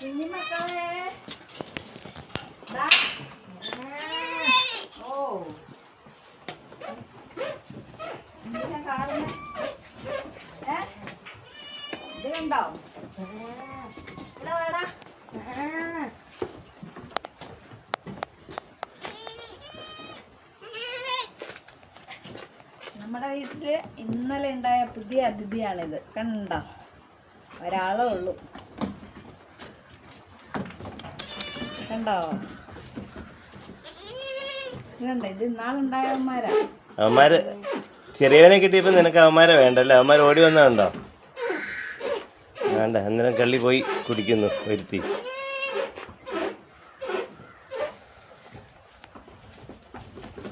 കുഞ്ഞുമക്കളെ ഓ എന്തിനാ കാണുന്നേ? ഇത് കണ്ടോ? ഇവിടെ വേടാ. നമ്മുടെ വീട്ടില് ഇന്നലെ ഉണ്ടായ പുതിയ അതിഥിയാണിത്. കണ്ടോ? ഒരാളേ ഉള്ളൂ. കണ്ടോ? കണ്ടോ? ഇത് ഇന്നാളുണ്ടായവന്മാരാ. അവന്മാര് ചെറിയവനെ കിട്ടിയപ്പോ നിനക്ക് അവന്മാരെ വേണ്ടല്ലേ? അവന്മാർ ഓടി വന്നതുണ്ടോ? വേണ്ട. അന്നേരം കള്ളി പോയി കുടിക്കുന്നു വരുത്തി.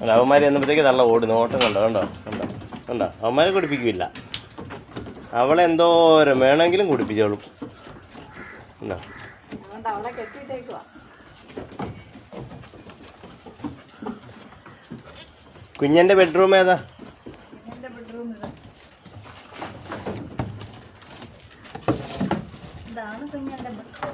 അല്ല, അവന്മാർ എന്നപ്പോഴത്തേക്ക് തള്ള ഓടുന്നു. ഓട്ടം കണ്ടോ? കണ്ടോ? കണ്ടോ? കണ്ടോ? അവന്മാരെ കുടിപ്പിക്കില്ല. അവളെന്തോരം വേണമെങ്കിലും കുടിപ്പിച്ചോളും. കണ്ടോ? കുഞ്ഞന്റെ ബെഡ്റൂം ഏതാ? ഇതാണ് കുഞ്ഞന്റെ ബെഡ്റൂം.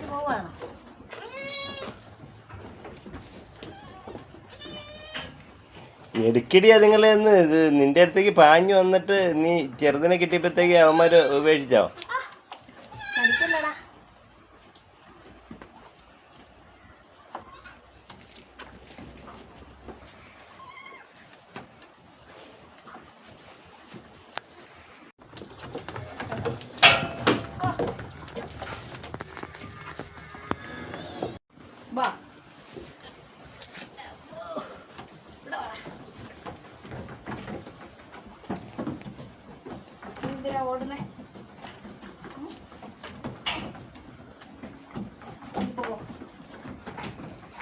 പോവാണോ? എടുക്കടി അതുങ്ങളെന്ന്. ഇത് നിന്റെ അടുത്തേക്ക് പാഞ്ഞു വന്നിട്ട് നീ ചെറുതിനെ കിട്ടിയപ്പോഴത്തേക്ക് അവന്മാര് ഉപേക്ഷിച്ചോ? വാ. എന്തിനാ ഓടുന്നേ?